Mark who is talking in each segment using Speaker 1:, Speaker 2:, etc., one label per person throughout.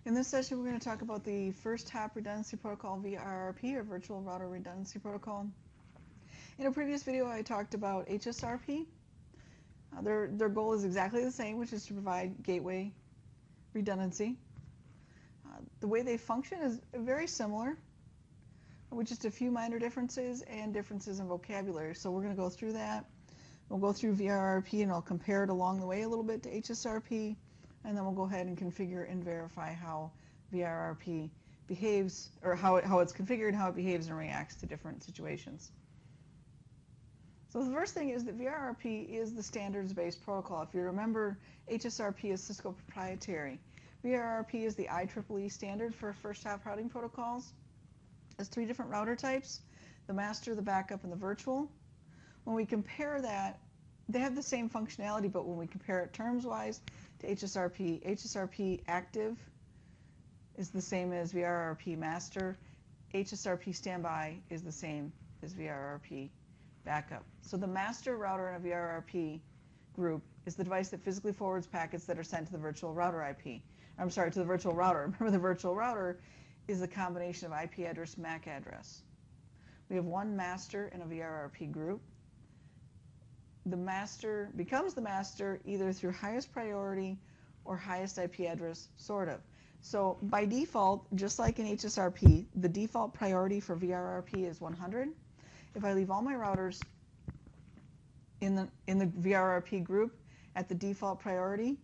Speaker 1: In this session, we're going to talk about the first hop redundancy protocol, VRRP, or Virtual Router Redundancy Protocol. In a previous video, I talked about HSRP. Their goal is exactly the same, which is to provide gateway redundancy. The way they function is very similar, with just a few minor differences and differences in vocabulary. So we're going to go through that. We'll go through VRRP, and I'll compare it along the way a little bit to HSRP. And then we'll go ahead and configure and verify how VRRP behaves, or how it's configured and how it behaves and reacts to different situations. So the first thing is that VRRP is the standards-based protocol. If you remember, HSRP is Cisco proprietary. VRRP is the IEEE standard for first-hop routing protocols. It has 3 different router types: the master, the backup, and the virtual. When we compare that, they have the same functionality, but when we compare it terms-wise to HSRP, HSRP active is the same as VRRP master. HSRP standby is the same as VRRP backup. So the master router in a VRRP group is the device that physically forwards packets that are sent to the virtual router IP. I'm sorry, to the virtual router. Remember, the virtual router is a combination of IP address, MAC address. We have one master in a VRRP group. The master becomes the master either through highest priority or highest IP address, sort of. So by default, just like in HSRP, the default priority for VRRP is 100. If I leave all my routers in the VRRP group at the default priority,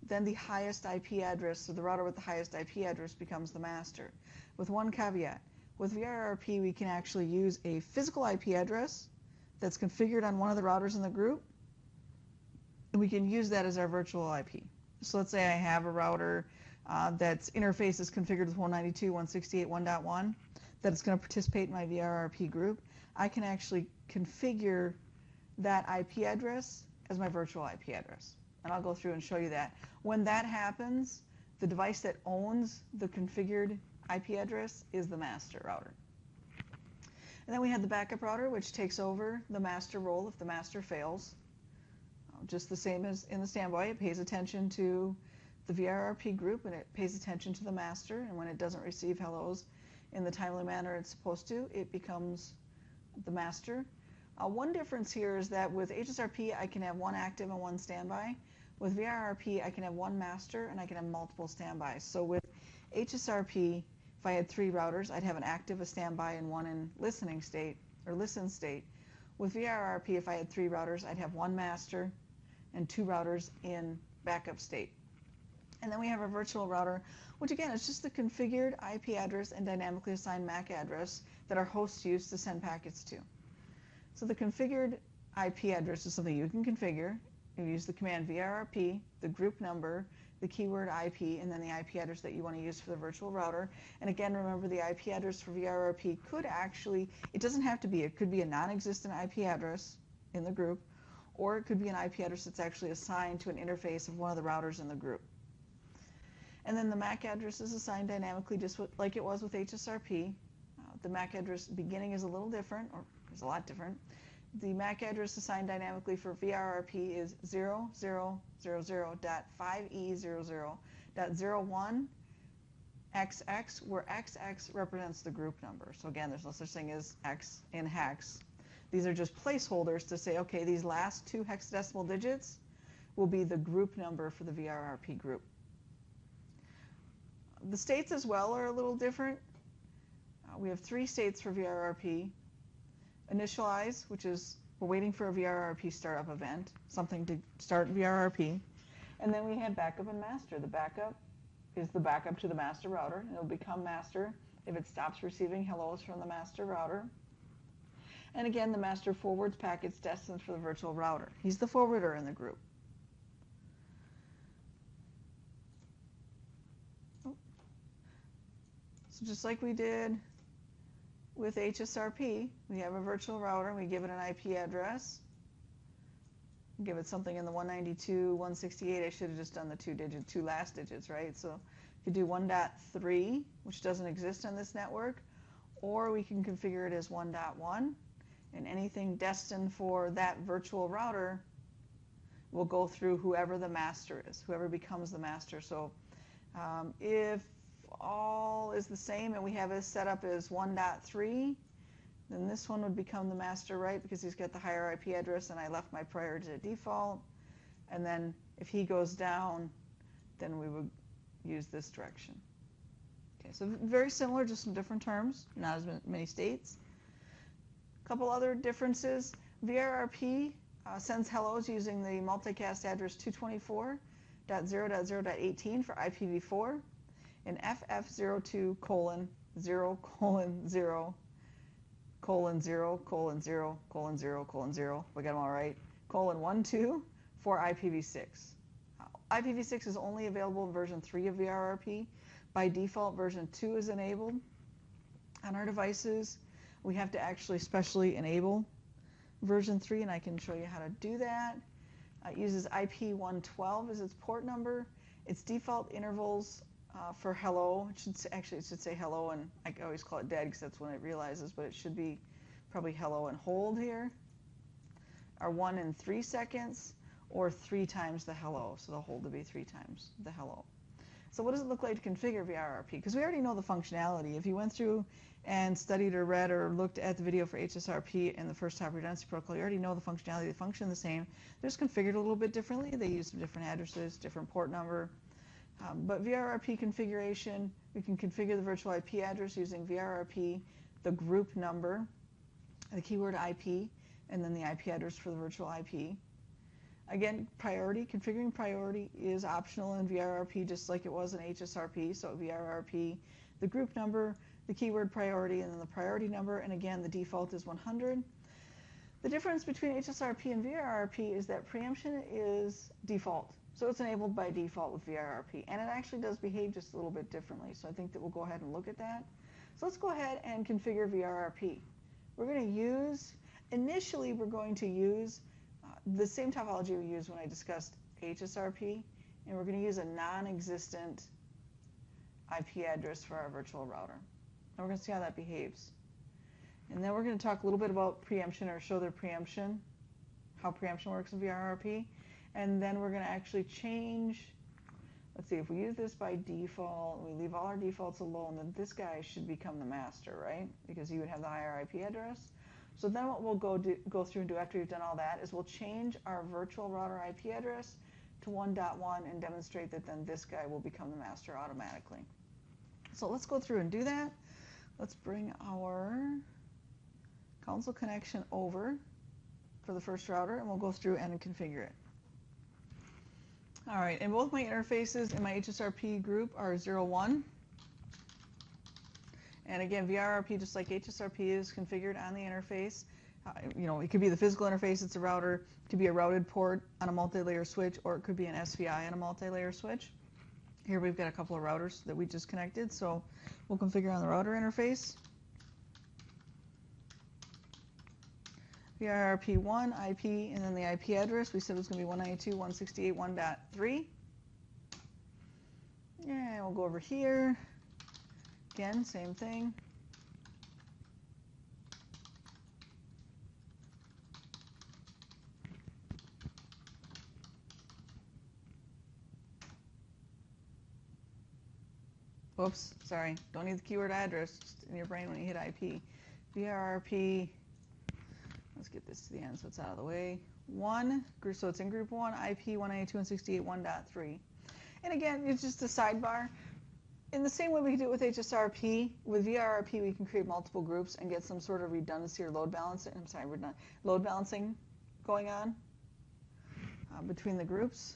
Speaker 1: then the highest IP address, so the router with the highest IP address, becomes the master. With one caveat: with VRRP, we can actually use a physical IP address that's configured on one of the routers in the group, and we can use that as our virtual IP. So let's say I have a router that's interface is configured with 192.168.1.1, that it's going to participate in my VRRP group. I can actually configure that IP address as my virtual IP address. And I'll go through and show you that. When that happens, the device that owns the configured IP address is the master router. And then we have the backup router, which takes over the master role if the master fails. Just the same as in the standby, it pays attention to the VRRP group and it pays attention to the master, and when it doesn't receive hellos in the timely manner it's supposed to, it becomes the master. One difference here is that with HSRP, I can have one active and one standby. With VRRP, I can have one master and I can have multiple standbys. So with HSRP, if I had 3 routers, I'd have an active, a standby, and one in listening state, or listen state. With VRRP, if I had 3 routers, I'd have one master and 2 routers in backup state. And then we have a virtual router, which again is just the configured IP address and dynamically assigned MAC address that our hosts use to send packets to. So the configured IP address is something you can configure. You use the command VRRP, the group number, the keyword IP, and then the IP address that you want to use for the virtual router. And again, remember, the IP address for VRRP could actually, it doesn't have to be, it could be a non-existent IP address in the group, or it could be an IP address that's actually assigned to an interface of one of the routers in the group. And then the MAC address is assigned dynamically, just like it was with HSRP. The MAC address beginning is a little different, or is a lot different. The MAC address assigned dynamically for VRRP is 0000.5E00.01XX, where XX represents the group number. So again, there's no such thing as X in hex. These are just placeholders to say, okay, these last 2 hexadecimal digits will be the group number for the VRRP group. The states as well are a little different. We have 3 states for VRRP. Initialize, which is we're waiting for a VRRP startup event, something to start VRRP. And then we have backup and master. The backup is the backup to the master router, and it'll become master if it stops receiving hellos from the master router. And again, the master forwards packets destined for the virtual router. He's the forwarder in the group. So just like we did with HSRP, we have a virtual router, and we give it an IP address. Give it something in the 192.168. I should have just done the 2 last digits, right? So you could do 1.3, which doesn't exist on this network, or we can configure it as 1.1, and anything destined for that virtual router will go through whoever the master is, whoever becomes the master. So if all is the same and we have it set up as 1.3, then this one would become the master, right? Because he's got the higher IP address and I left my priority to default. And then if he goes down, then we would use this direction. Okay, so very similar, just some different terms, not as many states. A couple other differences. VRRP sends hellos using the multicast address 224.0.0.18 for IPv4 and FF02:0:0:0:0:0:0:0. We got them all right. :12 for IPv6. IPv6 is only available in version 3 of VRRP. By default, version 2 is enabled. On our devices, we have to actually specially enable version 3, and I can show you how to do that. It uses IP112 as its port number. Its default intervals for hello, it should say hello, and I always call it dead because that's when it realizes, but it should be probably hello and hold here, are 1 and 3 seconds, or 3 times the hello, so the hold to be 3 times the hello. So what does it look like to configure VRRP? Because we already know the functionality. If you went through and studied or read or looked at the video for HSRP and the first hop redundancy protocol, you already know the functionality. They function the same. They're just configured a little bit differently. They use some different addresses, different port number. But VRRP configuration, we can configure the virtual IP address using VRRP, the group number, the keyword IP, and then the IP address for the virtual IP. Again, priority, configuring priority is optional in VRRP just like it was in HSRP. So VRRP, the group number, the keyword priority, and then the priority number, and again, the default is 100. The difference between HSRP and VRRP is that preemption is default. So it's enabled by default with VRRP, and it actually does behave just a little bit differently. So I think that we'll go ahead and look at that. So let's go ahead and configure VRRP. We're going to use, initially we're going to use the same topology we used when I discussed HSRP, and we're going to use a non-existent IP address for our virtual router. And we're going to see how that behaves. And then we're going to talk a little bit about preemption, or show their preemption, how preemption works in VRRP. And then we're going to actually change, let's see, if we use this by default, we leave all our defaults alone, then this guy should become the master, right? Because he would have the higher IP address. So then what we'll go through and do after we've done all that is we'll change our virtual router IP address to 1.1 and demonstrate that then this guy will become the master automatically. So let's go through and do that. Let's bring our console connection over for the first router, and we'll go through and configure it. All right, and both my interfaces in my HSRP group are 0.1. And again, VRRP, just like HSRP, is configured on the interface. You know, it could be the physical interface, it's a router, it could be a routed port on a multi-layer switch, or it could be an SVI on a multi-layer switch. Here we've got a couple of routers that we just connected, so we'll configure on the router interface. VRRP1 IP, and then the IP address, we said it was going to be 192.168.1.3. And we'll go over here. Again, same thing. Whoops, sorry. Don't need the keyword address, just in your brain when you hit IP. VRRP, let's get this to the end so it's out of the way. 1, so it's in group 1, IP 192.168.1.3. And again, it's just a sidebar. In the same way we do it with HSRP, with VRRP we can create multiple groups and get some sort of redundancy or load balancing, load balancing going on between the groups.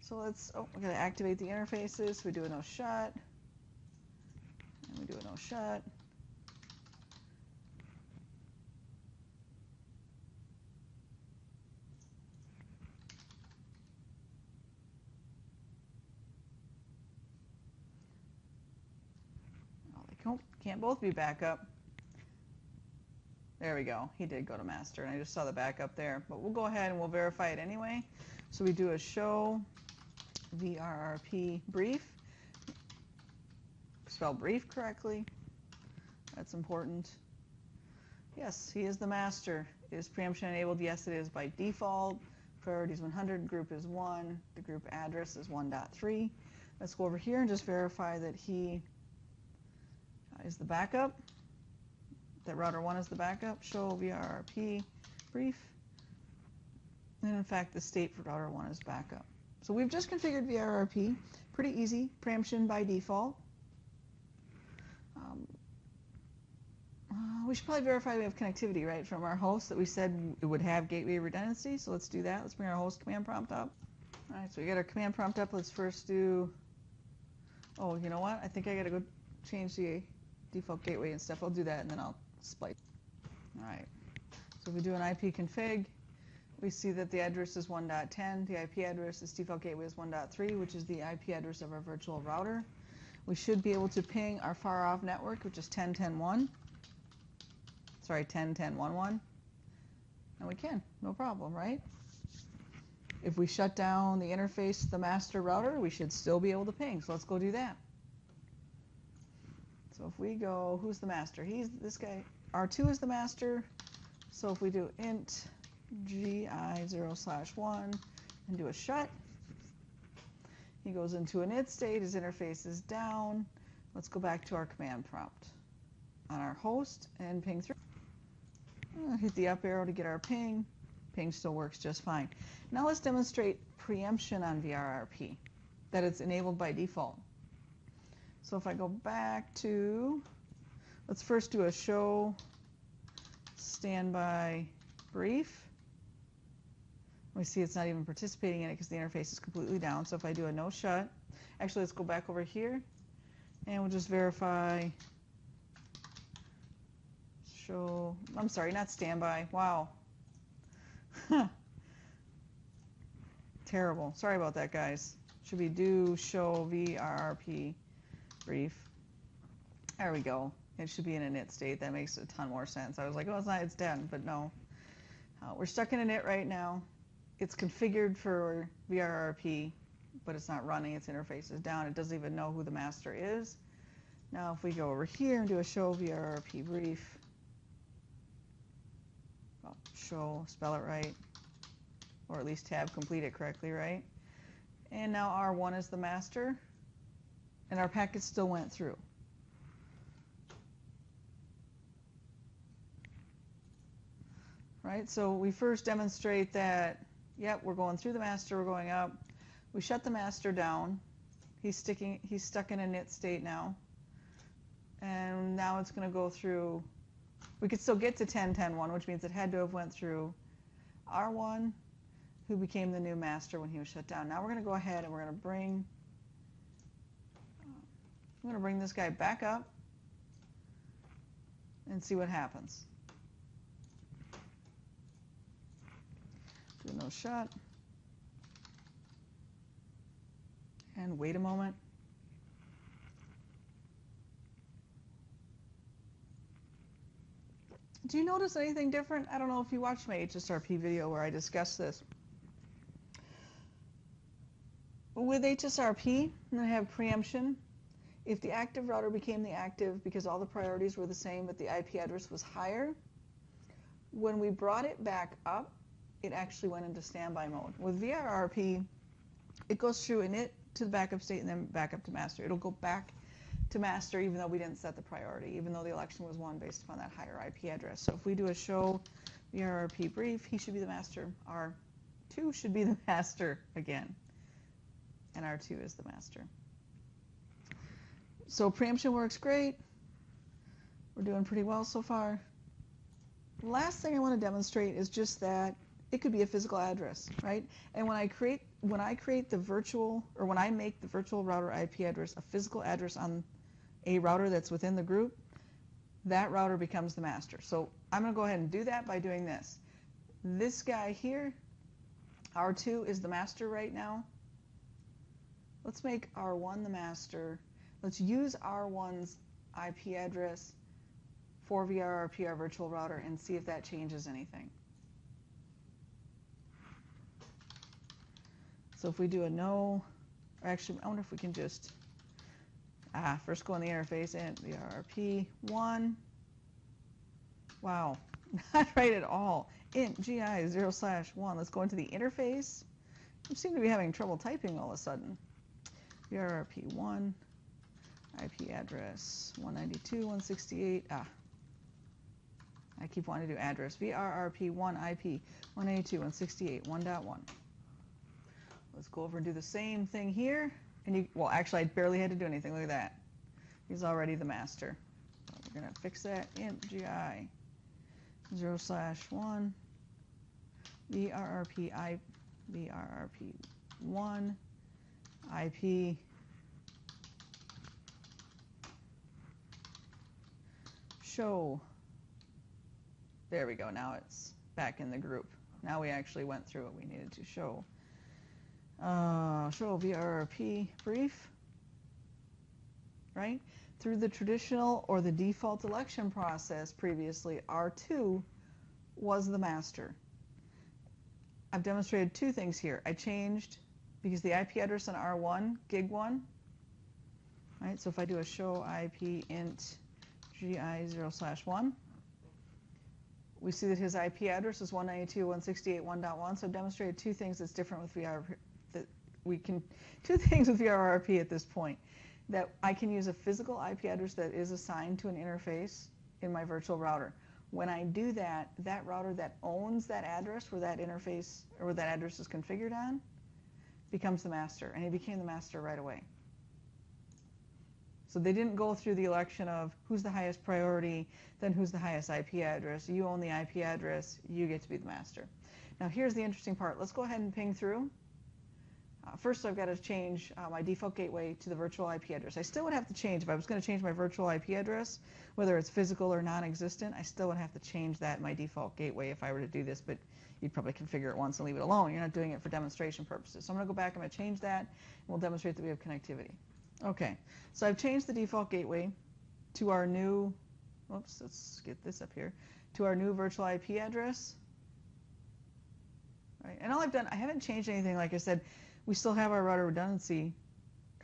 Speaker 1: So let's, we're going to activate the interfaces. We do a no shut, and we do a no shut. Can't both be backup. There we go. He did go to master, and I just saw the backup there. But we'll go ahead and we'll verify it anyway. So we do a show VRRP brief. Spell brief correctly. That's important. Yes, he is the master. Is preemption enabled? Yes, it is by default. Priority is 100. Group is 1. The group address is 1.3. Let's go over here and just verify that he is the backup, that router 1 is the backup. Show VRRP brief. And in fact, the state for router 1 is backup. So we've just configured VRRP. Pretty easy, preemption by default. We should probably verify we have connectivity, right, from our host that we said it would have gateway redundancy. So let's do that. Let's bring our host command prompt up. All right, so we got our command prompt up. Let's first do, oh, you know what? I think I got to go change the default gateway and stuff. I'll do that, and then I'll splice. All right, so if we do an IP config, we see that the address is 1.10. The IP address, this default gateway is 1.3, which is the IP address of our virtual router. We should be able to ping our far off network, which is 10.10.1. Sorry, 10.10.11. And we can, no problem, right? If we shut down the interface to the master router, we should still be able to ping. So let's go do that. So if we go, who's the master? He's this guy. R2 is the master. So if we do int gi0/1 and do a shut, he goes into an init state. His interface is down. Let's go back to our command prompt on our host and ping through. Hit the up arrow to get our ping. Ping still works just fine. Now let's demonstrate preemption on VRRP, that it's enabled by default. So if I go back to, let's first do a show standby brief. We see it's not even participating in it because the interface is completely down. So if I do a no shut, actually let's go back over here and we'll just verify show, I'm sorry, not standby. Wow. Terrible. Sorry about that, guys. Should be do show VRRP brief. There we go. It should be in a init state. That makes a ton more sense. I was like, oh, it's not, it's dead, but no. We're stuck in a init right now. It's configured for VRRP, but it's not running. Its interface is down. It doesn't even know who the master is. Now, if we go over here and do a show VRRP brief, show, spell it right, or at least tab complete it correctly, right? And now R1 is the master, and our packet still went through. Right, so we first demonstrate that, yep, we're going through the master, we're going up. We shut the master down. He's stuck in a init state now. And now it's going to go through. We could still get to 10.10.1, which means it had to have went through R1, who became the new master when he was shut down. Now we're going to go ahead and we're going to bring, this guy back up and see what happens. Do no shut. And wait a moment. Do you notice anything different? I don't know if you watched my HSRP video where I discussed this. With HSRP, I'm going to have preemption. If the active router became the active because all the priorities were the same but the IP address was higher, when we brought it back up, it actually went into standby mode. With VRRP, it goes through init to the backup state and then back up to master. It'll go back to master even though we didn't set the priority, even though the election was won based upon that higher IP address. So if we do a show VRRP brief, he should be the master. R2 should be the master again. And R2 is the master. So preemption works great. We're doing pretty well so far. Last thing I want to demonstrate is just that it could be a physical address, right? And when I create the virtual, or when I make the virtual router IP address a physical address on a router that's within the group, that router becomes the master. So I'm going to go ahead and do that by doing this. This guy here, R2 is the master right now. Let's make R1 the master. Let's use R1's IP address for VRRP, our virtual router, and see if that changes anything. So if we do a no, or actually, I wonder if we can just, first go on the interface, int VRRP 1. Wow, not right at all. Int gi0/1. Let's go into the interface. I seem to be having trouble typing all of a sudden. VRRP1, IP address 192.168. I keep wanting to do address. VRRP1 IP 192.168 1.1. Let's go over and do the same thing here. And well, actually, I barely had to do anything. Look at that. He's already the master. So we're going to fix that. Int GI 0/1 VRRP1 IP show. There we go. Now it's back in the group. Now we actually went through what we needed to show. Show VRRP brief, right? Through the traditional or the default election process previously, R2 was the master. I've demonstrated two things here. I changed, because the IP address on R1, gig1, right? So if I do a show IP int GI 0/1, we see that his IP address is 192.168 1.1. So I've demonstrated two things that's different with VRRP. Two things with VRRP at this point. That I can use a physical IP address that is assigned to an interface in my virtual router. When I do that, that router that owns that address where that interface or where that address is configured on becomes the master, and he became the master right away. So they didn't go through the election of who's the highest priority, then who's the highest IP address. You own the IP address, you get to be the master. Now here's the interesting part. Let's go ahead and ping through. First, I've got to change my default gateway to the virtual IP address. I still would have to change, if I was going to change my virtual IP address, whether it's physical or non-existent, I still would have to change that in my default gateway if I were to do this, but you'd probably configure it once and leave it alone. You're not doing it for demonstration purposes. So I'm going to go back, I'm going to change that, and we'll demonstrate that we have connectivity. Okay, so I've changed the default gateway to our new, whoops, let's get this up here, to our new virtual IP address. Right, and all I've done, I haven't changed anything. Like I said, we still have our router redundancy,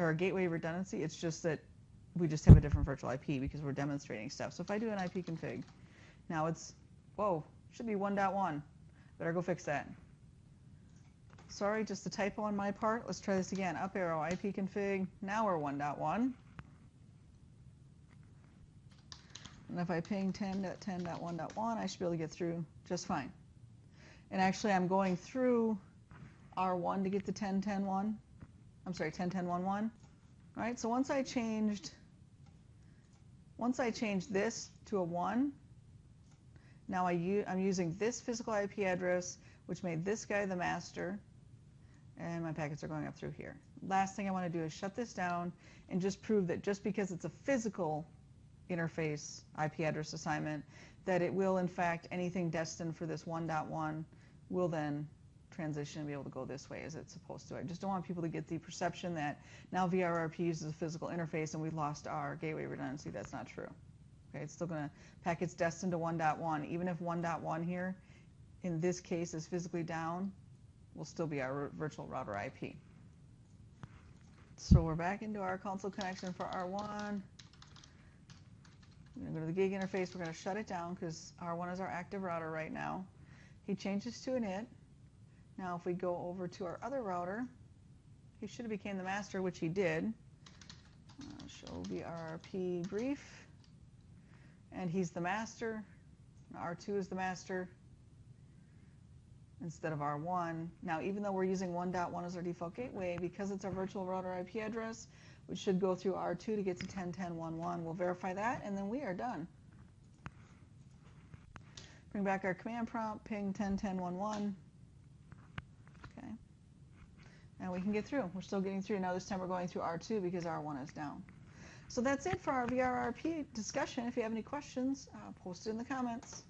Speaker 1: or our gateway redundancy. It's just that we just have a different virtual IP because we're demonstrating stuff. So if I do an IP config, now it's, whoa, should be 1.1. Better go fix that. Sorry, just a typo on my part. Let's try this again. Up arrow, IP config. Now we're 1.1. And if I ping 10.10.1.1, I should be able to get through just fine. And actually, I'm going through R1 to get to 10.10.1. I'm sorry, 10.10.1.1. All right, so once I changed this to a 1, now I'm using this physical IP address, which made this guy the master, and my packets are going up through here. Last thing I want to do is shut this down and just prove that just because it's a physical interface IP address assignment, that it will, in fact, anything destined for this 1.1 will then transition and be able to go this way as it's supposed to. I just don't want people to get the perception that now VRRP uses a physical interface and we lost our gateway redundancy. That's not true. Okay, it's still going to, packets destined to 1.1, even if 1.1 here, in this case, is physically down, will still be our virtual router IP. So we're back into our console connection for R1. We're going to go to the gig interface. We're going to shut it down because R1 is our active router right now. He changes to an IT. Now if we go over to our other router, he should have became the master, which he did. Show VRRP brief. And he's the master. R2 is the master instead of R1. Now even though we're using 1.1 as our default gateway, because it's our virtual router IP address, we should go through R2 to get to 10.10.1.1. We'll verify that, and then we are done. Bring back our command prompt, ping 10.10.1.1. Okay. And we can get through. We're still getting through. Now this time we're going through R2 because R1 is down. So that's it for our VRRP discussion. If you have any questions, post it in the comments.